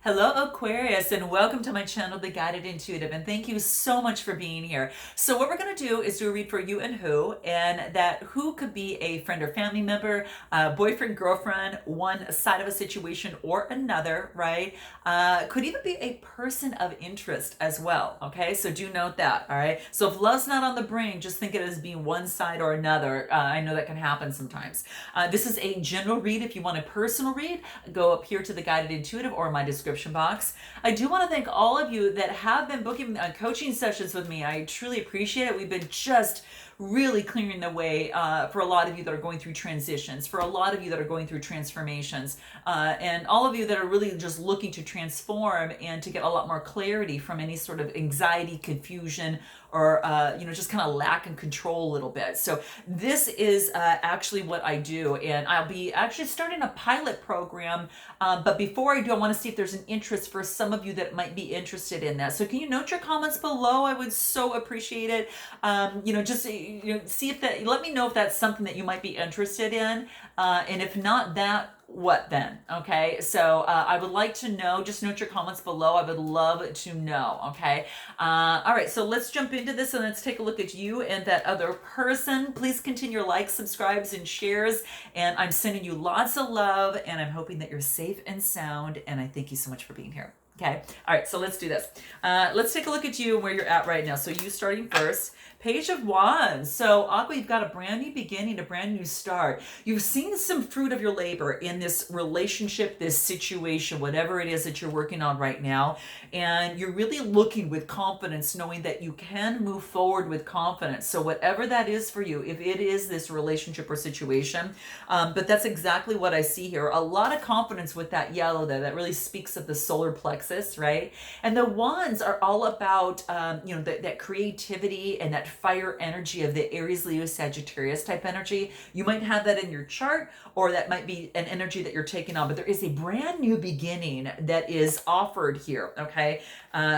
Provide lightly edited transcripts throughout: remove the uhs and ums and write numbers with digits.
Hello, Aquarius, and welcome to my channel, The Guided Intuitive, and thank you so much for being here. So what we're going to do is do a read for you and who, and that who could be a friend or family member, boyfriend, girlfriend, one side of a situation or another, right? Could even be a person of interest as well, okay? So do note that, all right? So if love's not on the brain, just think it as being one side or another. I know that can happen sometimes. This is a general read. If you want a personal read, go up here to The Guided Intuitive or my description box. I do want to thank all of you that have been booking coaching sessions with me. I truly appreciate it. We've been just really clearing the way for a lot of you that are going through transitions, for a lot of you that are going through transformations, and all of you that are really just looking to transform and to get a lot more clarity from any sort of anxiety, confusion, or just kind of lack and control a little bit. So this is actually what I do, and I'll be actually starting a pilot program. But before I do, I want to see if there's an interest for some of you that might be interested in that. So can you note your comments below? I would so appreciate it. See if that. Let me know if that's something that you might be interested in, and if not that, what then? Okay, so I would like to know. Just note your comments below. I would love to know. Okay, all right, so let's jump into this and let's take a look at you and that other person. Please continue your likes, subscribes, and shares, and I'm sending you lots of love, and I'm hoping that you're safe and sound, and I thank you so much for being here. Okay, all right, so let's do this. Let's take a look at you and where you're at right now. So you starting first. Page of Wands. So Aqua, you've got a brand new beginning, a brand new start. You've seen some fruit of your labor in this relationship, this situation, whatever it is that you're working on right now. And you're really looking with confidence, knowing that you can move forward with confidence. So whatever that is for you, if it is this relationship or situation, but that's exactly what I see here. A lot of confidence with that yellow there. That really speaks of the solar plexus, right? And the wands are all about, that creativity and that fire energy of the Aries, Leo, Sagittarius type energy. You might have that in your chart, or that might be an energy that you're taking on, but there is a brand new beginning that is offered here, okay?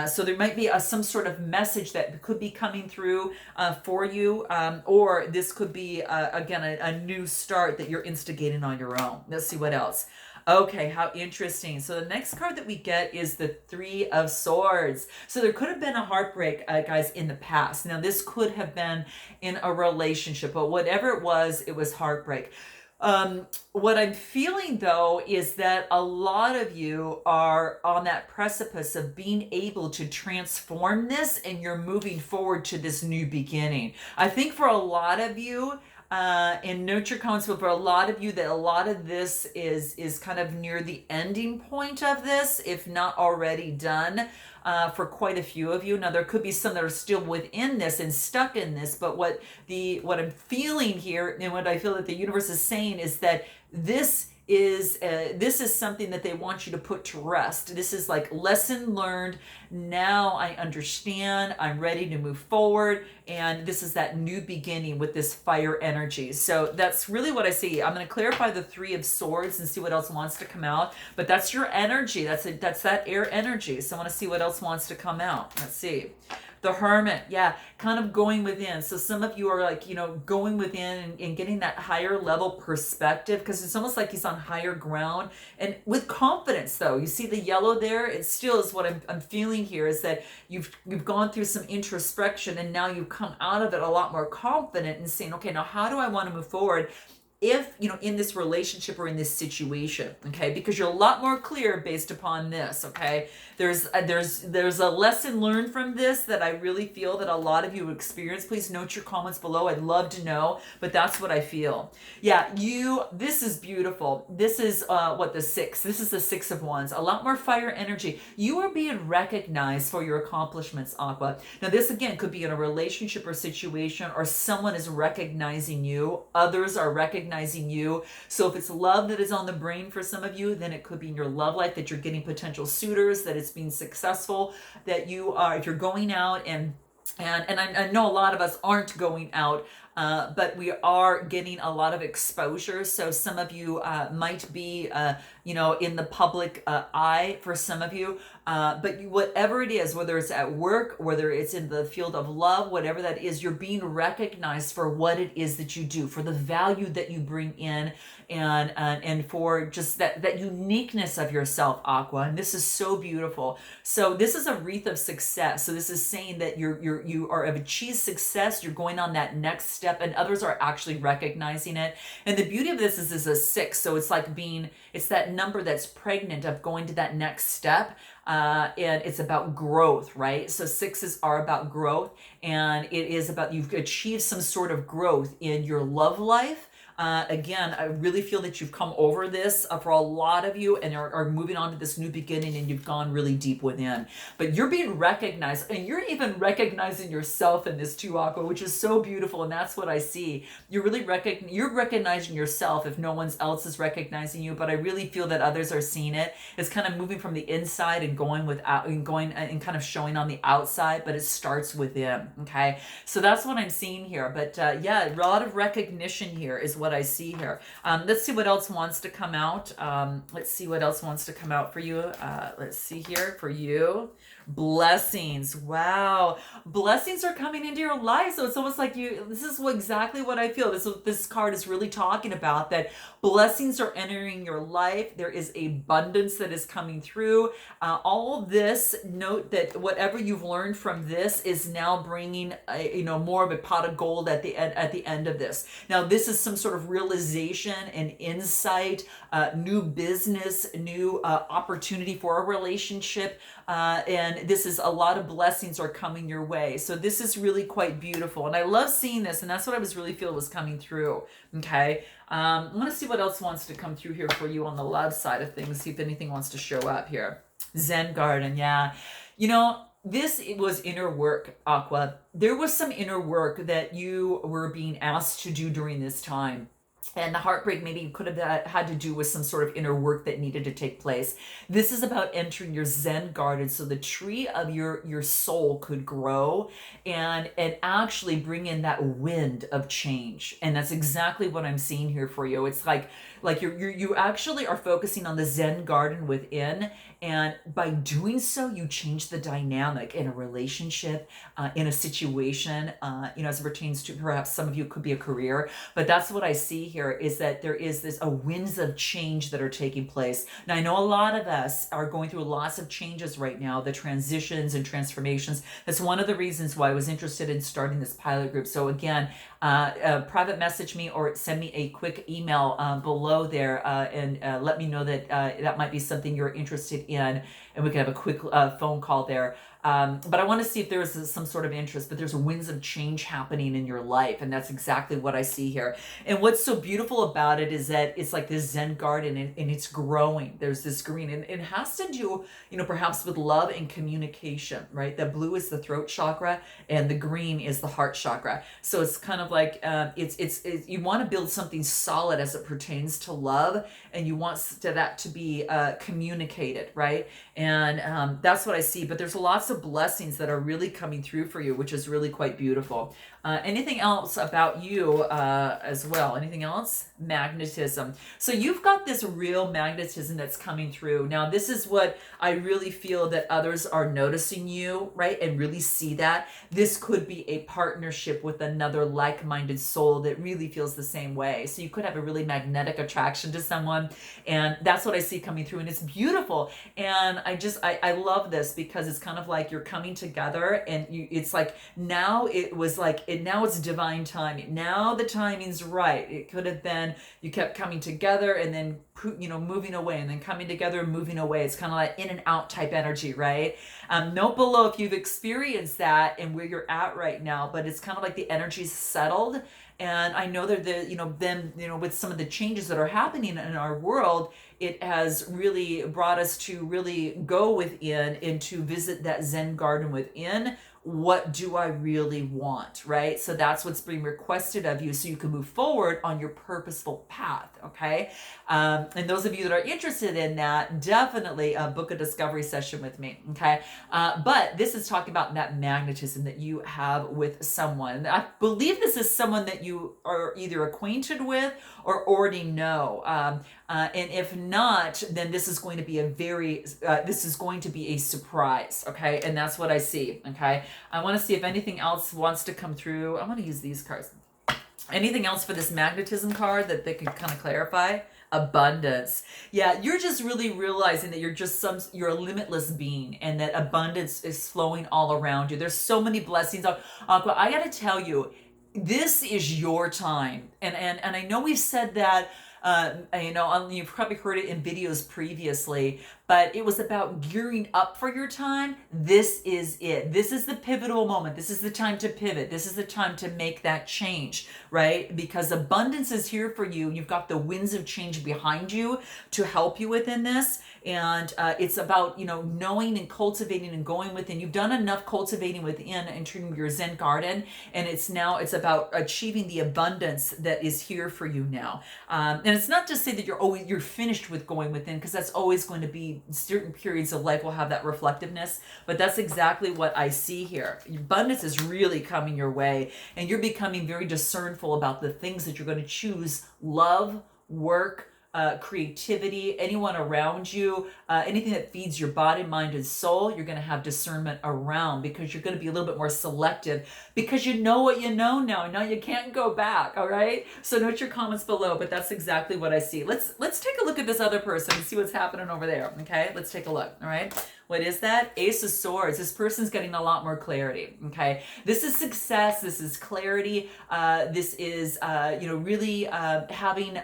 So there might be some sort of message that could be coming through for you, or this could be, again, a new start that you're instigating on your own. Let's see what else. Okay, how interesting. So the next card that we get is the Three of Swords. So there could have been a heartbreak, guys, in the past. Now, this could have been in a relationship, but whatever it was heartbreak. What I'm feeling, though, is that a lot of you are on that precipice of being able to transform this, and you're moving forward to this new beginning. I think for a lot of you, and note your comments, but for a lot of you, that a lot of this is kind of near the ending point of this, if not already done, for quite a few of you. Now there could be some that are still within this and stuck in this, but what I'm feeling here and what I feel that the universe is saying is that this is something that they want you to put to rest. This is like lesson learned. Now I understand. I'm ready to move forward. And this is that new beginning with this fire energy. So that's really what I see. I'm going to clarify the Three of Swords and see what else wants to come out. But that's your energy. That's that air energy. So I want to see what else wants to come out. Let's see. The Hermit, yeah, kind of going within. So some of you are like, going within and getting that higher level perspective, because it's almost like he's on higher ground and with confidence, though. You see the yellow there? It still is what I'm feeling here, is that you've gone through some introspection, and now you've come out of it a lot more confident and saying, okay, now how do I want to move forward? If in this relationship or in this situation, okay, because you're a lot more clear based upon this, okay. There's a lesson learned from this that I really feel that a lot of you experience. Please note your comments below. I'd love to know, but that's what I feel. Yeah, this is beautiful. This is the six. This is the Six of Wands. A lot more fire energy. You are being recognized for your accomplishments, Aqua. Now this again could be in a relationship or situation, or someone is recognizing you. Others are recognizing you. So if it's love that is on the brain for some of you, then it could be in your love life that you're getting potential suitors, that it's being successful, that you are, if you're going out and I know a lot of us aren't going out but we are getting a lot of exposure. So some of you might be, in the public eye for some of you. But whatever it is, whether it's at work, whether it's in the field of love, whatever that is, you're being recognized for what it is that you do, for the value that you bring in, and for just that uniqueness of yourself, Aqua. And this is so beautiful. So this is a wreath of success. So this is saying that you have achieved success. You're going on that next step, and others are actually recognizing it. And the beauty of this is a 6. So it's like it's that number that's pregnant of going to that next step. And it's about growth, right? So 6s are about growth, and it is about you've achieved some sort of growth in your love life. Again, I really feel that you've come over this for a lot of you, and are moving on to this new beginning, and you've gone really deep within. But you're being recognized, and you're even recognizing yourself in this too, Aqua, which is so beautiful. And that's what I see. You're really you're recognizing yourself if no one else is recognizing you. But I really feel that others are seeing it. It's kind of moving from the inside and going and kind of showing on the outside, but it starts within. Okay, so that's what I'm seeing here. But yeah, a lot of recognition here is what I see here. Let's see what else wants to come out. Let's see what else wants to come out for you. Let's see here for you. Blessings. Wow. Blessings are coming into your life. So it's almost like this is exactly what I feel. This card is really talking about, that blessings are entering your life. There is abundance that is coming through. All this, note that whatever you've learned from this is now bringing more of a pot of gold at the end of this. Now, this is some sort of realization and insight, new business, new opportunity for a relationship. And this is a lot of blessings are coming your way. So this is really quite beautiful. And I love seeing this. And that's what I was really feeling was coming through. Okay. I want to see what else wants to come through here for you on the love side of things. See if anything wants to show up here. Zen garden. Yeah. This was inner work, Aqua. There was some inner work that you were being asked to do during this time. And the heartbreak maybe could have had to do with some sort of inner work that needed to take place. This is about entering your Zen garden, so the tree of your soul could grow and actually bring in that wind of change. And that's exactly what I'm seeing here for you. It's like you actually are focusing on the Zen garden within, and by doing so, you change the dynamic in a relationship, in a situation, as it pertains to perhaps some of you could be a career. But that's what I see here, is that there is this winds of change that are taking place. Now, I know a lot of us are going through lots of changes right now, the transitions and transformations. That's one of the reasons why I was interested in starting this pilot group. So again, private message me or send me a quick email below there, and let me know that that might be something you're interested in, and we can have a quick phone call there. But I want to see if there is some sort of interest, but there's winds of change happening in your life. And that's exactly what I see here. And what's so beautiful about it is that it's like this Zen garden, and it's growing. There's this green, and it has to do, perhaps with love and communication, right? The blue is the throat chakra, and the green is the heart chakra. So it's kind of like, it's you want to build something solid as it pertains to love, and you want that to be communicated, right? And that's what I see. But there's lots of blessings that are really coming through for you, which is really quite beautiful. Anything else about you as well? Anything else? Magnetism. So you've got this real magnetism that's coming through. Now, this is what I really feel that others are noticing you, right? And really see that. This could be a partnership with another like-minded soul that really feels the same way. So you could have a really magnetic attraction to someone. And that's what I see coming through. And it's beautiful. And I love this, because it's kind of like you're coming together, and it's like now now it's divine timing. Now the timing's right. It could have been you kept coming together and then moving away, and then coming together and moving away. It's kind of like in and out type energy, right? Note below if you've experienced that and where you're at right now, but it's kind of like the energy's settled. And I know that with some of the changes that are happening in our world, it has really brought us to really go within and to visit that Zen garden within. What do I really want, right? So that's what's being requested of you so you can move forward on your purposeful path, okay? And those of you that are interested in that, definitely book a discovery session with me, okay? But this is talking about that magnetism that you have with someone. I believe this is someone that you are either acquainted with or already know. And if not, then this is going to be this is going to be a surprise, okay? And that's what I see, okay? I want to see if anything else wants to come through. I want to use these cards. Anything else for this magnetism card that they can kind of clarify? Abundance. Yeah, you're just really realizing that you're a limitless being and that abundance is flowing all around you. There's so many blessings. Aqua, I got to tell you, this is your time. And I know we've said that, you've probably heard it in videos previously, but it was about gearing up for your time. This is it. This is the pivotal moment. This is the time to pivot. This is the time to make that change, right? Because abundance is here for you. You've got the winds of change behind you to help you within this. And it's about, knowing and cultivating and going within. You've done enough cultivating within in terms of your Zen garden. And it's about achieving the abundance that is here for you now. And it's not to say that you're finished with going within, because that's always going to be certain periods of life will have that reflectiveness, but that's exactly what I see here. Abundance is really coming your way, and you're becoming very discernful about the things that you're going to choose: love, work, creativity, anyone around you, anything that feeds your body, mind, and soul. You're going to have discernment around, because you're going to be a little bit more selective, because you know what you know now. Now you can't go back. All right. So note your comments below, but that's exactly what I see. Let's take a look at this other person and see what's happening over there. Okay. Let's take a look. All right. What is that? Ace of Swords. This person's getting a lot more clarity. Okay. This is success. This is clarity. This is, really having,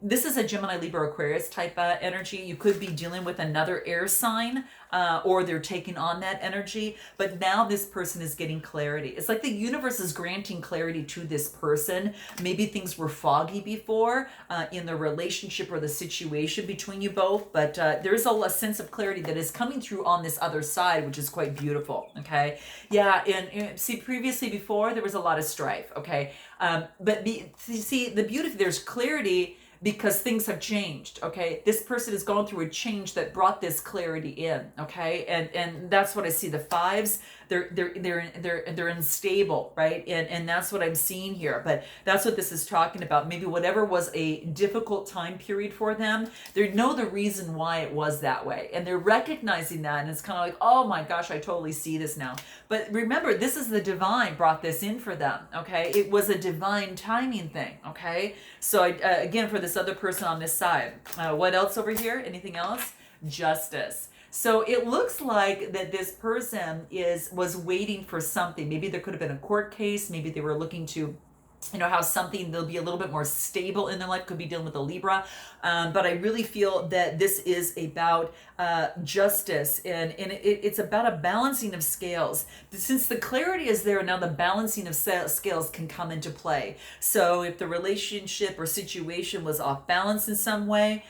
this is a Gemini, Libra, Aquarius type energy. You could be dealing with another air sign, or they're taking on that energy. But now this person is getting clarity. It's like the universe is granting clarity to this person. Maybe things were foggy before in the relationship or the situation between you both, but there's a sense of clarity that is coming through on this other side, which is quite beautiful. Okay. Yeah. And see, previously before there was a lot of strife. Okay. But the beauty, there's clarity because things have changed. Okay. This person has gone through a change that brought this clarity in. Okay. And that's what I see. The fives, they're unstable, right? And that's what I'm seeing here. But that's what this is talking about. Maybe whatever was a difficult time period for them, they know the reason why it was that way. And they're recognizing that. And it's kind of like, oh my gosh, I totally see this now. But remember, this is the divine brought this in for them. Okay. It was a divine timing thing. Okay. So again, for this other person on this side, what else over here? Anything else? Justice. So it looks like that this person was waiting for something. Maybe there could have been a court case. Maybe they were looking to, have something, they'll be a little bit more stable in their life. Could be dealing with a Libra. But I really feel that this is about justice, and it's about a balancing of scales. Since the clarity is there, now the balancing of scales can come into play. So if the relationship or situation was off balance in some way,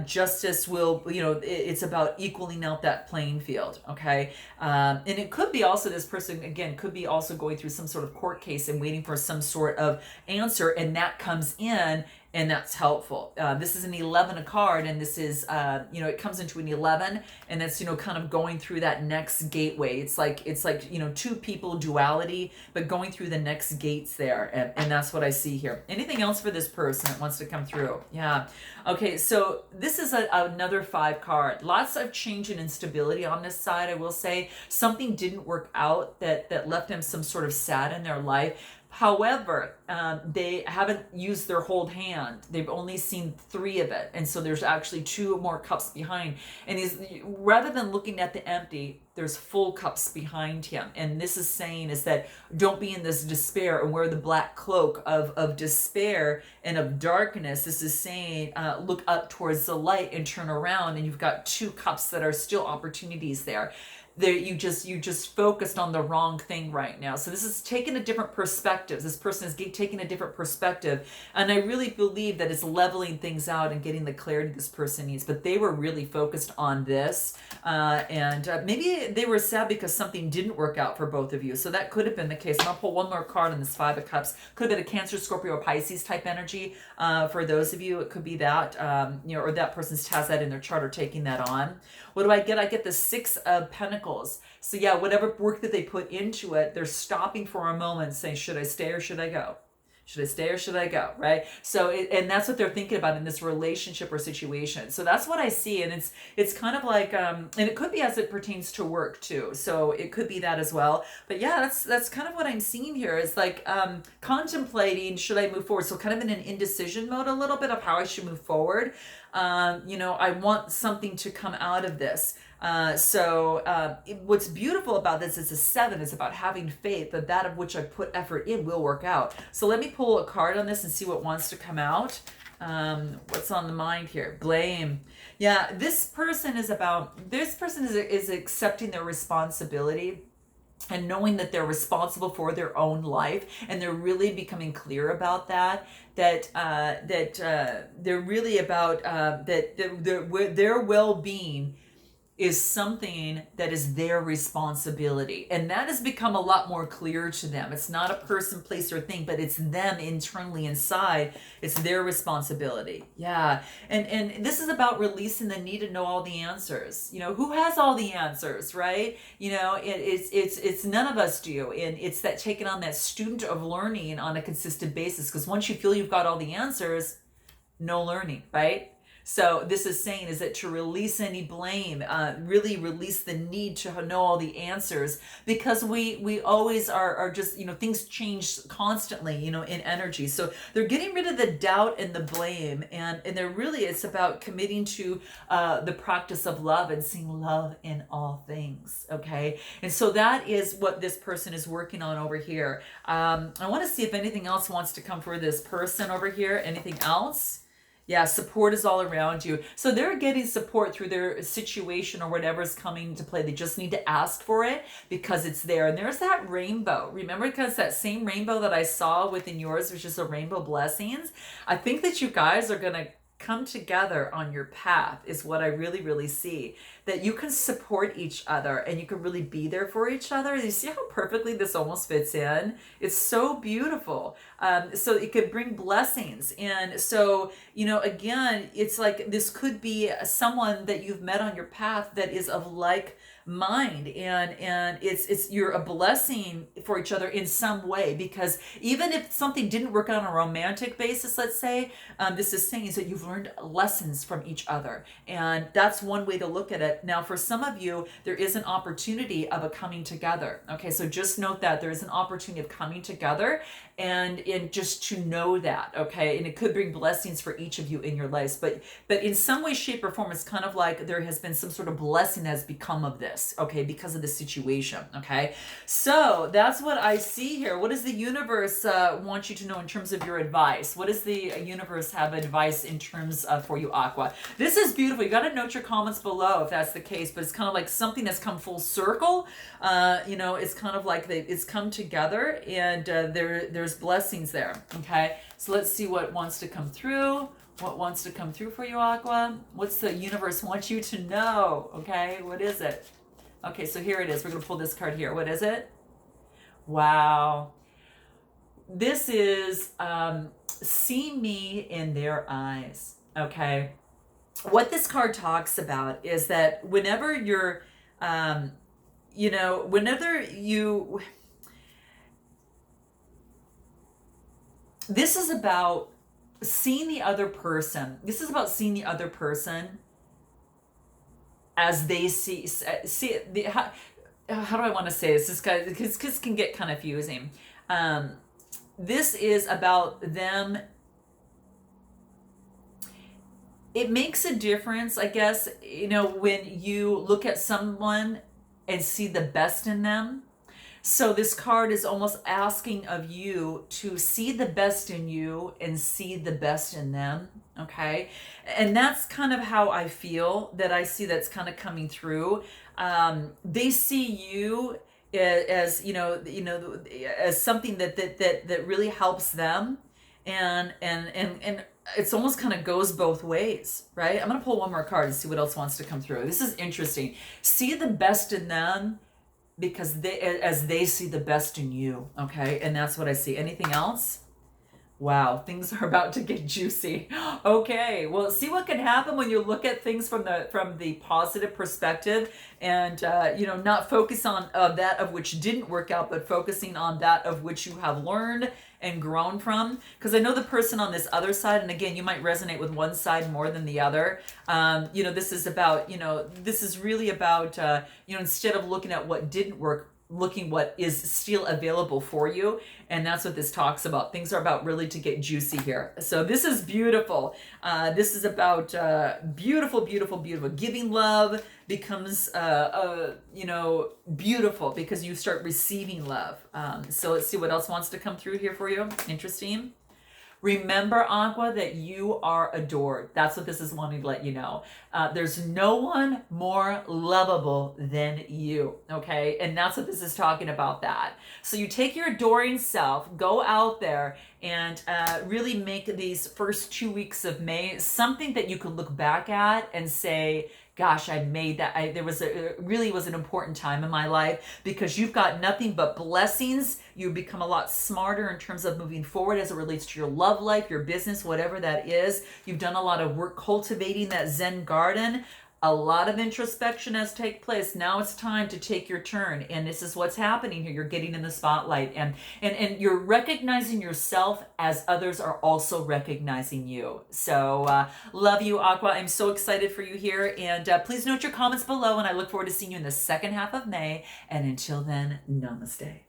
justice will, it's about equaling out that playing field. Okay. And it could be also, this person again could be also going through some sort of court case and waiting for some sort of answer, and that comes in, and that's helpful. This is an 11 a card, and this is, it comes into an 11, and it's, kind of going through that next gateway. It's like, two people duality, but going through the next gates there. And that's what I see here. Anything else for this person that wants to come through? Yeah. Okay. So this is another 5 card. Lots of change and instability on this side. I will say something didn't work out that left them some sort of sad in their life. However, they haven't used their whole hand. They've only seen 3 of it. And so there's actually 2 more cups behind. And rather than looking at the empty, there's full cups behind him. And this is saying is that don't be in this despair and wear the black cloak of despair and of darkness. This is saying look up towards the light and turn around, and you've got 2 cups that are still opportunities there. there you just focused on the wrong thing right now. So this is taking a different perspective. This person is taking a different perspective, and I really believe that it's leveling things out and getting the clarity this person needs. But they were really focused on this, and maybe they were sad because something didn't work out for both of you. So that could have been the case. And I'll pull one more card on this Five of Cups. Could have been a Cancer, Scorpio, or Pisces type energy. For those of you, it could be that, or that person has that in their chart or taking that on. What do I get? I get the Six of Pentacles. So yeah, whatever work that they put into it, they're stopping for a moment saying, should I stay or should I go? Should I stay or should I go? Right? So, and that's what they're thinking about in this relationship or situation. So that's what I see. And it's kind of like, and it could be as it pertains to work too. So it could be that as well. But yeah, that's kind of what I'm seeing here is like, contemplating, should I move forward? So kind of in an indecision mode a little bit of how I should move forward. I want something to come out of this. What's beautiful about this is a 7 is about having faith that that of which I put effort in will work out. So let me pull a card on this and see what wants to come out. What's on the mind here? Blame. Yeah, this person is accepting their responsibility and knowing that they're responsible for their own life, and they're really becoming clear about that. They're really about their well-being is something that is their responsibility, and that has become a lot more clear to them. It's not a person, place, or thing, but it's them internally inside. It's their responsibility. Yeah. And this is about releasing the need to know all the answers. Who has all the answers, right? It's none of us do. And it's that taking on that student of learning on a consistent basis, because once you feel you've got all the answers, no learning, right? So this is saying is that to release any blame, really release the need to know all the answers, because we always are just, things change constantly, in energy. So they're getting rid of the doubt and the blame, and they're really, it's about committing to the practice of love and seeing love in all things. Okay. And so that is what this person is working on over here. I want to see if anything else wants to come for this person over here. Anything else? Yeah, support is all around you. So they're getting support through their situation or whatever's coming to play. They just need to ask for it because it's there. And there's that rainbow. Remember, because that same rainbow that I saw within yours, which is a rainbow blessings. I think that you guys are going to come together on your path is what I really, really see. That you can support each other and you can really be there for each other. You see how perfectly this almost fits in? It's so beautiful. So it could bring blessings. And so, again, it's like this could be someone that you've met on your path that is of like mind, and it's you're a blessing for each other in some way, because even if something didn't work out on a romantic basis, let's say, this is saying is that you've learned lessons from each other, and that's one way to look at it. Now for some of you, there is an opportunity of a coming together. Okay, so just note that there is an opportunity of coming together, and just to know that. Okay, and it could bring blessings for each of you in your lives, but in some way, shape, or form, it's kind of like there has been some sort of blessing that has become of this, okay, because of the situation. Okay, so that's what I see here. What does the universe want you to know in terms of your advice? What does the universe have advice in terms of for you, Aqua? This is beautiful. You got to note your comments below if that's the case, but it's kind of like something that's come full circle. It's kind of like it's come together, and there's blessings there. Okay, so let's see what wants to come through. What wants to come through for you, Aqua? What's the universe want you to know? Okay, what is it? Okay, so here it is. We're going to pull this card here. What is it? Wow. This is see me in their eyes. Okay. What this card talks about is that whenever you're, this is about seeing the other person. This is about seeing the other person as they see how do I want to say this? This can get kind of confusing. This is about them. It makes a difference, I guess, when you look at someone and see the best in them. So this card is almost asking of you to see the best in you and see the best in them. Okay. And that's kind of how I feel, that I see that's kind of coming through. They see you as, as something that really helps them. And it's almost kind of goes both ways, right? I'm going to pull one more card and see what else wants to come through. This is interesting. See the best in them because as they see the best in you. Okay. And that's what I see. Anything else? Wow, things are about to get juicy. Okay, well, see what can happen when you look at things from the positive perspective, and not focus on that of which didn't work out, but focusing on that of which you have learned and grown from. Because I know the person on this other side, and again, you might resonate with one side more than the other. This is about, this is really about, instead of looking at what didn't work, looking what is still available for you. And that's what this talks about. Things are about really to get juicy here. So this is beautiful. This is about beautiful, beautiful, beautiful. Giving love becomes beautiful because you start receiving love. So let's see what else wants to come through here for you. Interesting. Remember, Aqua, that you are adored. That's what this is wanting to let you know. There's no one more lovable than you, okay? And that's what this is talking about, that. So you take your adoring self, go out there, and really make these first 2 weeks of May something that you can look back at and say, gosh, I made that. It really was an important time in my life, because you've got nothing but blessings. You become a lot smarter in terms of moving forward as it relates to your love life, your business, whatever that is. You've done a lot of work cultivating that Zen garden. A lot of introspection has taken place. Now it's time to take your turn. And this is what's happening here. You're getting in the spotlight, and you're recognizing yourself as others are also recognizing you. So love you, Aqua. I'm so excited for you here. And please note your comments below. And I look forward to seeing you in the second half of May. And until then, namaste.